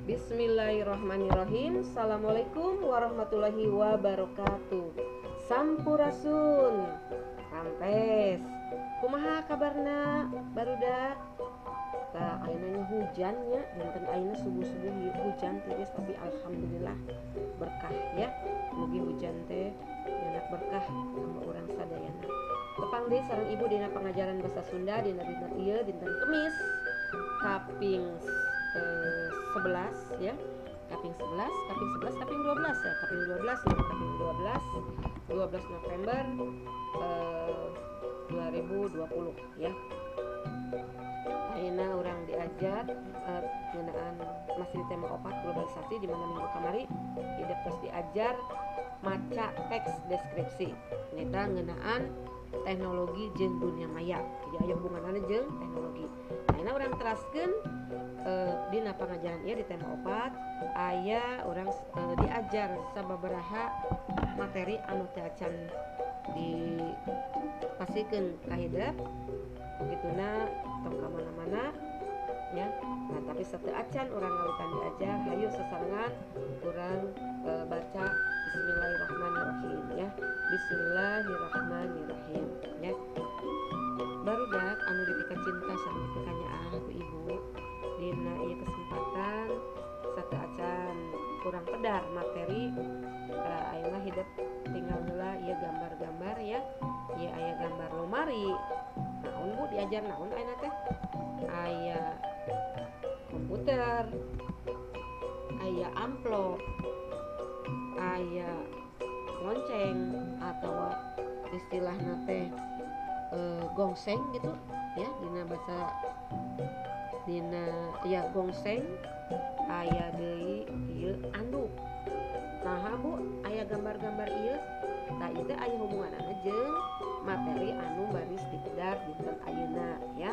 Bismillahirrahmanirrahim. Assalamualaikum warahmatullahi wabarakatuh. Sampurasun. Rampes. Kumaha kabarna barudak? Tah ayeuna hujannya, dinten ayeuna subuh-subuh hujan tiris tapi alhamdulillah berkah ya. Mugi hujan teh nyenak berkah kanggo urang sadayana. Tepang deui sareng ibu dina pangajaran basa Sunda dina dinten ieu dinten Kemis kaping 11 ya. Kaping 11, kaping 12 ya. Kaping 12 ya, kaping 12 November 2020 ya. Ayeuna urang diajar ngeunaan masih di tema opat globalisasi di mana minggu kamari hidup terus diajar maca teks deskripsi. Neta ngeunaan teknologi jeung dunia maya. Jadi aya hubunganna jeung teknologi. Ayeuna urang teraskeun dina pangajaran ieu di tema opat aya urang diajar sababaraha materi anu teu acan dipasikeun ka hideup begituna tong ka mana-mana ya. Nah, tapi sateu acan urang ngawitan diajar hayu sasarengan urang baca bismillahirrahmanirrahim ya. Bismillahirrahmanirrahim ya. Barudak anu dipika cinta sareng dipika nyaah ku ibu dina ieu kesempatan sateu acan kurang pedar materi ayeuna hidup tinggal heula ieu gambar-gambar ya. Ieu aya gambar lomari. Naon Bu diajar naon ayeuna teh? Aya komputer, aya amplop, aya lonceng atau istilahna teh gongseng gitu ya dina bahasa dina ya gongseng. Aya deui ieu anduk. Nah Bu aya gambar-gambar ieu tah ieu teh aya hubunganna jeung materi anu baris dipedar dinten ayeuna ya.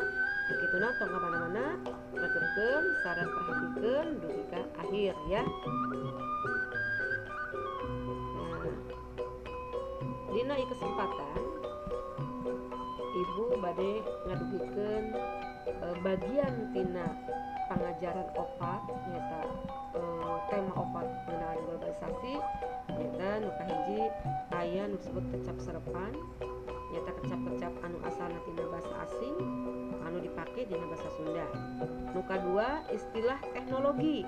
Begituna tong ka mana-mana regetkeun sareng perhatikeun dugi ka akhir ya. Nah, dina ieu kesempatan ibu bade ngadugikeun bagian tina pangajaran opat nyata tema opat ngeunaan globalisasi nyata nu kahiji aya nu disebut kecap serepan nyata kecap-kecap anu asalna tina basa asing anu dipake dina basa Sunda. Nu kadua istilah teknologi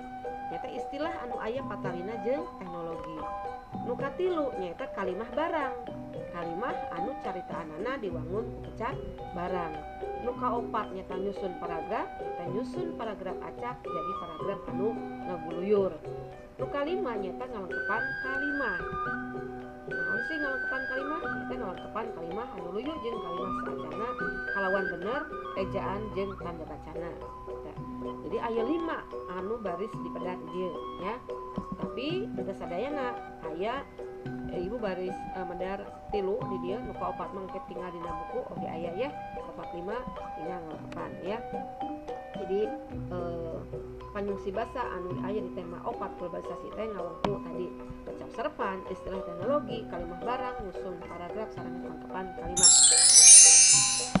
nyata istilah anu aya patalina jeung teknologi. Nu katilu nyata kalimah barang kalimah anu caritaanana diwangun ku kecap barang. Nu kaopat nyata nyusun paragraf acak jadi paragraf anu ngaguluyur. Nu kalima nyata ngalengkepan kalimah. Naon sih ngalengkepan kalimah? Nyata ngalengkepan kalimah anu luyur jeung kalimah saacana kalawan bener ejaan jeung tanda bacana. Jadi aya 5 anu baris dipedar dieu ya. Tapi teu sadayana aya ibu baris medar 3 di dieu nu kaopat mah engke tinggal dina buku oge aya ya. 4 5 tinggal ngalengkepan ya. Jadi panyungsi basa anu aya di tema opat globalisasi teh ngawengku tadi kecap serepan, istilah teknologi, kalimah barang, nyusun paragraf sareng ngalengkepan kalimah.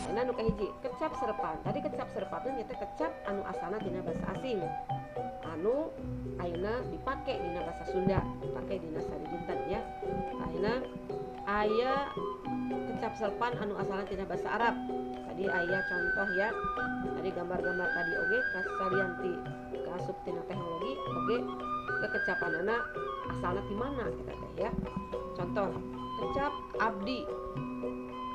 Ayeuna nu kahiji kecap serepan. Tadi kecap serepan teh nyata kecap anu asalna dina basa asing. Anu ayeuna dipake dina basa Sunda, dipake dina saridinten ya. Ayeuna aya kecap serepan anu asalna dina basa Arab. Tadi aya contoh ya. Tadi gambar-gambar tadi oge kasalianti kaasup tina teknologi oge kekecapanana asalna ti mana kita teh ya. Contoh kecap abdi,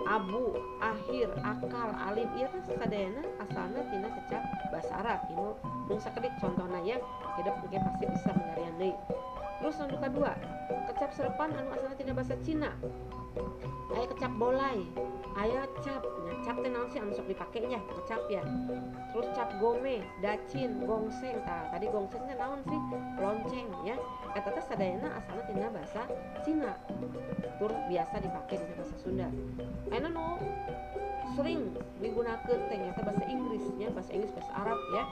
abu, akhir, akal, alim ieu kan sadayana asalna tina kecap basa Arab. Ieu mung sakedik contohna ya. Hidup engke pasti bisa mengarian deui. Terus anu kadua, kecap serepan anu asalna tina basa Cina. Aya kecap bolai, aya cap. Nah, cap teh naon sih anu sok dipake nya? Kecap ya. Terus cap gome, dacin, gongseng. Tah, tadi gongseng teh naon sih? Lonceng ya. Eta teh sadayana asalna tina basa Cina. Tur biasa dipake dina basa Sunda. Ayeuna nu sering digunakeun teh nya bahasa Inggris nya, bahasa Inggris, bahasa Arab ya.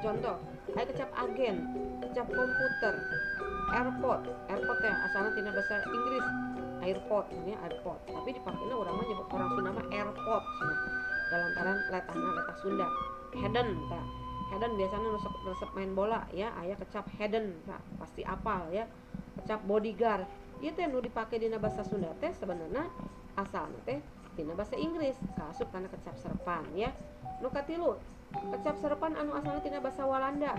Contoh, aya kecap agen, kecap komputer, airport teh asalna tina bahasa Inggris. Airport ini airport, tapi dipakainya orang mah nyebut orang Sunda mah airport cenah. Dalantaran letahna letak Sunda. Heden tah. Hayden biasanya resep main bola ya, aya kecap Hayden, nah, pasti apal ya. Kecap bodyguard ieu teh nu dipake dina basa Sunda teh sebenarnya asalna teh dina basa Inggris, kaasup kana kecap serepan ya. Nu katilu, kecap serepan anu asalna tina basa Walanda.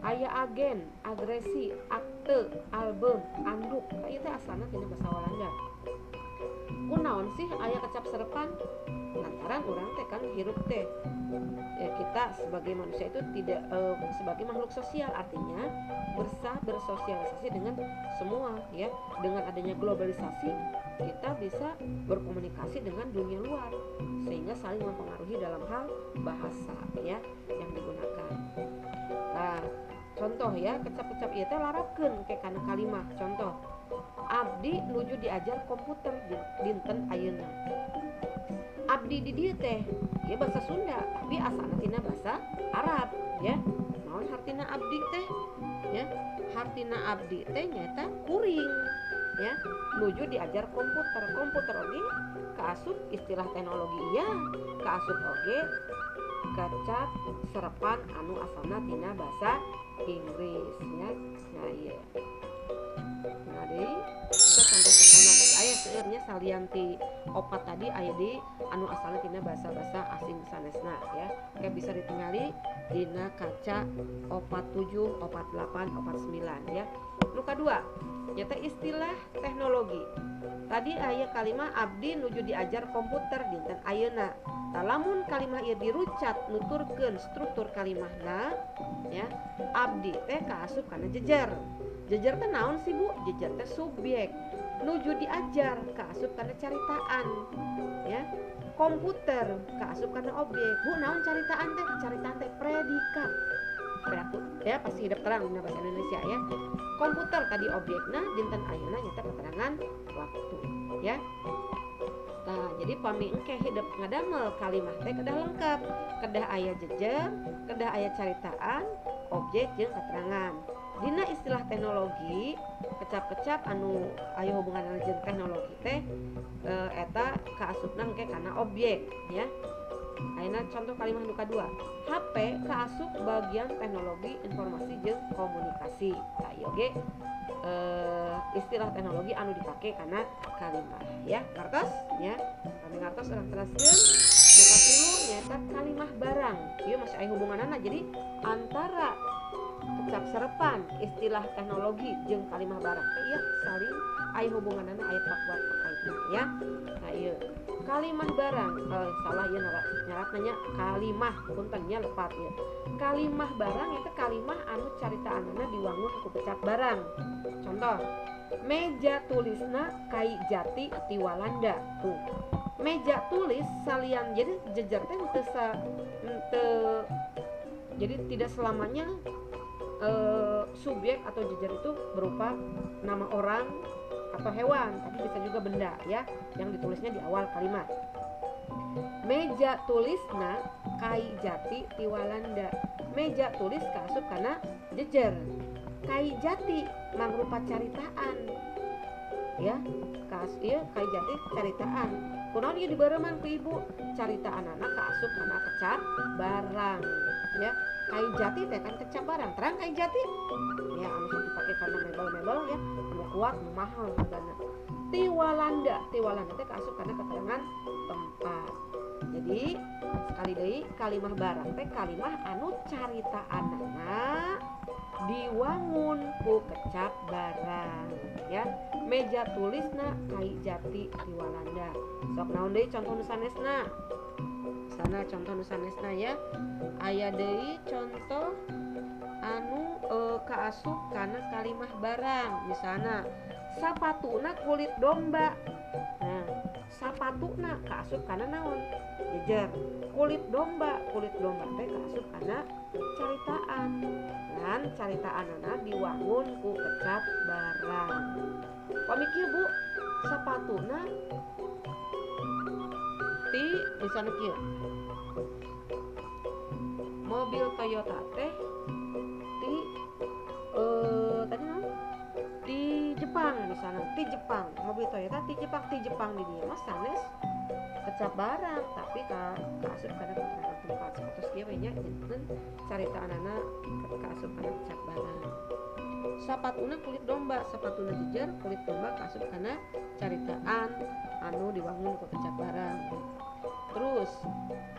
Aya agen, agresi, akte, album, anduk, ieu teh asalna tina basa Walanda. Kunaon sih aya kecap serepan? Lantaran orang teh kan hirup teh kita sebagai manusia itu tidak sebagai makhluk sosial, artinya bersosialisasi dengan semua ya. Dengan adanya globalisasi kita bisa berkomunikasi dengan dunia luar sehingga saling mempengaruhi dalam hal bahasa ya yang digunakan. Nah, contoh ya, kecap-kecap ieu teh larapkeun ke kana kalimah. Contoh, abdi nuju diajar komputer dinten ayeuna. Abdi di dieu teh ieu bahasa Sunda tapi asalna tina bahasa Arab ya. Naon hartina abdi teh? Ya, hartina abdi teh nyaeta kuring ya, nuju diajar komputer. Komputer oge kaasup istilah teknologi iya, kaasup oge kecap serepan anu asalna tina bahasa Inggris ya. Nah iya. Nah deui kita contoh-contohna aya seueurnya salianti opat tadi aya di anu asalna tina bahasa-bahasa asing sanesna ya. Kayak bisa ditingali dina kaca 47, 48, 49 ya. Nu kadua nyata istilah teknologi. Tadi aya kalimah abdi nuju diajar komputer dinten ayeuna. Lamun kalimah ieu dirucat nuturkeun struktur kalimahna ya, abdi teh kaasup kana jejer. Jejer teh naon sih Bu? Jejer teh subjek. Nuju diajar kaasup kana caritaan ya. Komputer kaasup kana objek. Bu, naon caritaan teh? Caritaan teh predikat. Ya pasti hidup terang dina bahasa Indonesia ya. Komputer tadi objekna, dinten ayeuna nyata keterangan waktu ya. Nah, jadi pami engke hidup ngadamel kalimah teh kedah lengkap, kedah aya jejer, kedah aya caritaan, objek jeung keterangan. Dina istilah teknologi, kecap-kecap anu aya hubungan jeung teknologi teh eta kaasupna engke kana objek ya. Ayeuna contoh kalimah nu kadua, HP kaasup bagian teknologi informasi jeung komunikasi. Nah, ieu ge istilah teknologi anu dipake kana kalimah ya. Ngartos ya. Kami ngartos urang teraskeun. Nu katilu nyaeta kalimah barang. Ieu masih aya hubunganana, jadi antara kecap serepan istilah teknologi jeung kalimah barang teh ieu saling aya hubunganana, aya pakuat pakaitna ya. Nah ieu kalimah barang, salah ieu nyarat nanya kalimah, punten nya lepat ieu. Kalimah barang itu kalimah anu caritaanna diwangun ku kecap barang. Contoh, meja tulisna kai jati ti Walanda. Tuh. Meja tulis salian, jadi jejer teh jadi tidak selamanya subjek atau jejer itu berupa nama orang atau hewan, tapi bisa juga benda ya yang ditulisnya di awal kalimat. Meja tulisna kai jati ti Walanda. Meja tulis kaasup kana jejer. Kai jati mangrupa caritaan ya, ieu kai jati caritaan. Kunaon ieu dibeureman ku ibu? Caritaanana kaasup kana kecap barang ya. Kai jati teh kan kecap barang, terang kai jati ya anu dipake kana mebel-mebel ya, anu kuat, anu mahal hargana. Ti Walanda teh kaasup kana keterangan tempat. Jadi sekali deui kalimah barang teh kalimah anu caritaanana diwangun ku kecap barang ya. Meja tulisna kai jati ti Walanda. Sok naon deui contoh nu sanesna? Sana contoh nu sanesna ya. Aya deui contoh anu kaasup kana kalimah barang. Misalna sapatuna kulit domba. Nah, sapatuna kaasup kana naon? Jejer. Kulit domba teh kaasup kana caritaan. Dan caritaanana diwangun ku kecap barang. Pamikir Bu, sapatuna ti misalnya kieu. Mobil Toyota teh di tadi naon? Di Jepang misalnya, di Jepang. Mobil Toyota di Jepang di dieu mah sanes kecap barang, tapi kaasup kana keterangan tempat. Satos kieu we nya jinten carita anana kaasup kana kecap barang. Sapatuna kulit domba, sapatuna jejer kulit domba kaasup kana caritaan anu diwangun ku kecap barang. Terus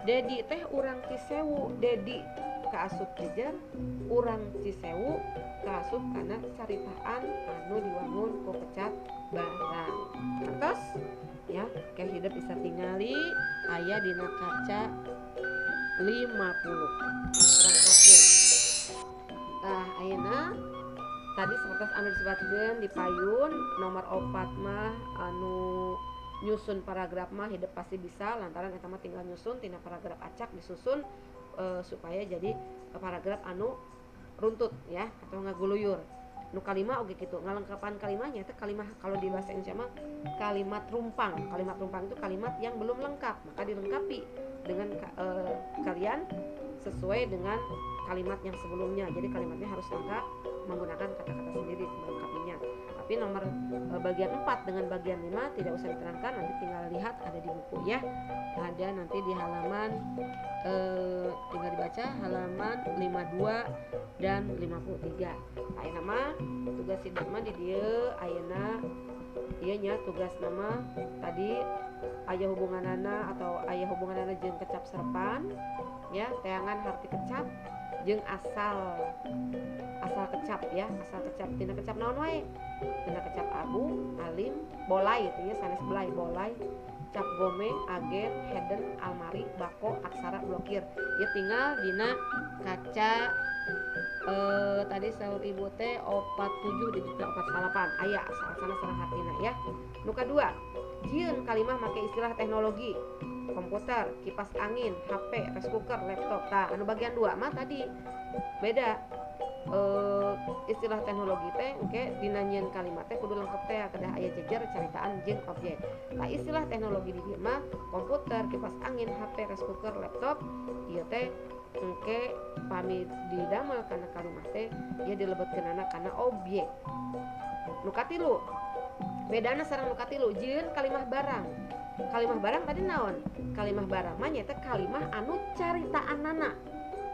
Dedi teh urang Cisewu, Dedi kaasup jejer, urang Cisewu kaasup kana caritaan anu diwangun ku kecap barang. Terus ya, kayak hidup bisa tingali aya dina kaca 50 orang terakhir. Ayeuna tadi seperti anu disebutkeun di payun nomor 4 mah anu nyusun paragraf mah hidup pasti bisa lantaran eta mah tinggal nyusun tina paragraf acak disusun supaya jadi paragraf anu runtut ya atau ngaguluyur. Nu kalima oge kitu ngalengkapan kalimahnya itu kalimah kalau di bahasa Indonesia mah kalimat rumpang. Kalimat rumpang itu kalimat yang belum lengkap, maka dilengkapi dengan kalian sesuai dengan kalimat yang sebelumnya. Jadi kalimatnya harus lengkap menggunakan kata-kata sendiri melengkapinya. Tapi nomor bagian 4 dengan bagian 5 tidak usah diterangkan, nanti tinggal lihat ada di buku ya. Ada nanti di halaman tinggal dibaca halaman 52 dan 53. Ayeuna mah tugas hidup mah di dieu ayeuna ieu nya tugas nama tadi aya hubunganana atau aya hubunganana jeung kecap serpan ya, teangan harti kecap jeung asal kecap ya, asal kecap tina kecap naon wae, tina kecap abu, alim, bolai itu ya sanes belai, bolai, cap gome, agen, heden, almari, bako, aksara, blokir. Ya tinggal dina kaca tadi saur ibu teh 47 di 48 aya asal sana sareng hartina ya. Nu kadua, jieun kalimah make istilah teknologi, komputer, kipas angin, HP, rice cooker, laptop. Tah anu bagian 2 mah tadi beda. Istilah teknologi teh engke dinanyeun kalimat teh kudu lengkap teh kedah aya jejer caritaan jeung objek. Nah istilah teknologi di dieu mah komputer, kipas angin, HP, rice cooker, laptop ieu teh engke pami didamel kana kalimat teh ieu dilebetkeunana kana objek. Nu katilu bedana sareng nu katilu jieun kalimah barang. Kalimah barang tadi naon? Kalimah barang mah nyaeta kalimah anu caritaannana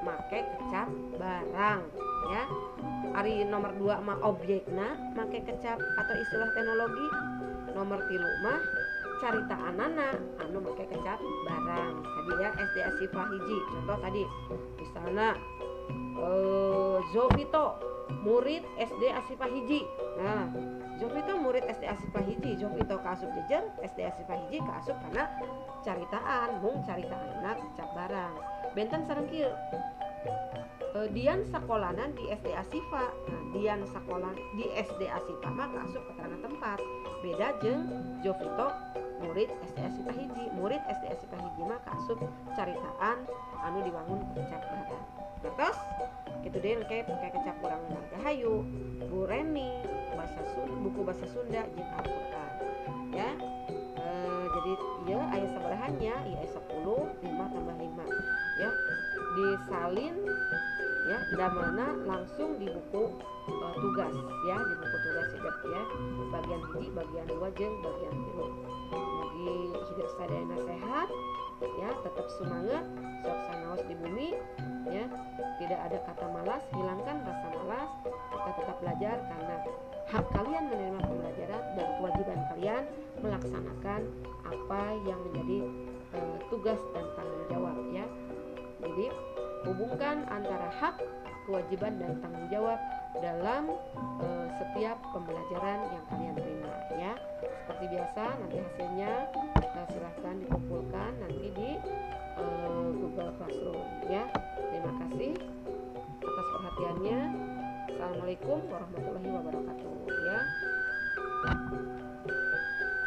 make kecap barang ya. Ari nomor 2 mah objekna make kecap atau istilah teknologi. Nomor 3 mah caritaannana anu make kecap barang. Tadi ya SD Asifah hiji contoh tadi misalnya Jovito murid SD Asifah hiji. Nah Jovito murid SD Asifah hiji, Jovito kaasup jejer SD Asifah hiji kaasup karena caritaan mung caritaanna kecap barang. Benten sareng kieu Dian sakolanan di SD Asifah. Nah, Dian sakolan di SD Asifah mah kaasup keterangan tempat. Beda jeung Jovito murid SD Asifah hiji. Murid SD Asifah hiji mah kaasup caritaan anu diwangun kecap barang. Terus kitu deui engke pake kecap urang Margahayu, Bu Reni, buku bahasa Sunda jeung Al-Qur'an. Ya. Jadi ieu aya sabarahannya? Ieu aya 10, 5 tambah 5. Ya. Disalin ya damelna langsung di buku tugas ya, di buku tugas hidup ya, bagian hiji, bagian 2 jeung bagian 3. Mugi hidup sadayana sehat ya, tetap semangat, sok sanaos di bumi ya, tidak ada kata malas, hilangkan rasa malas, kita tetap belajar karena hak kalian menerima pembelajaran dan kewajiban kalian melaksanakan apa yang menjadi tugas dan tanggung jawab ya. Jadi hubungkan antara hak, kewajiban dan tanggung jawab dalam setiap pembelajaran yang kalian terima ya. Seperti biasa nanti hasilnya silahkan dikumpulkan nanti di Google Classroom ya. Terima kasih atas perhatiannya. Assalamualaikum warahmatullahi wabarakatuh ya.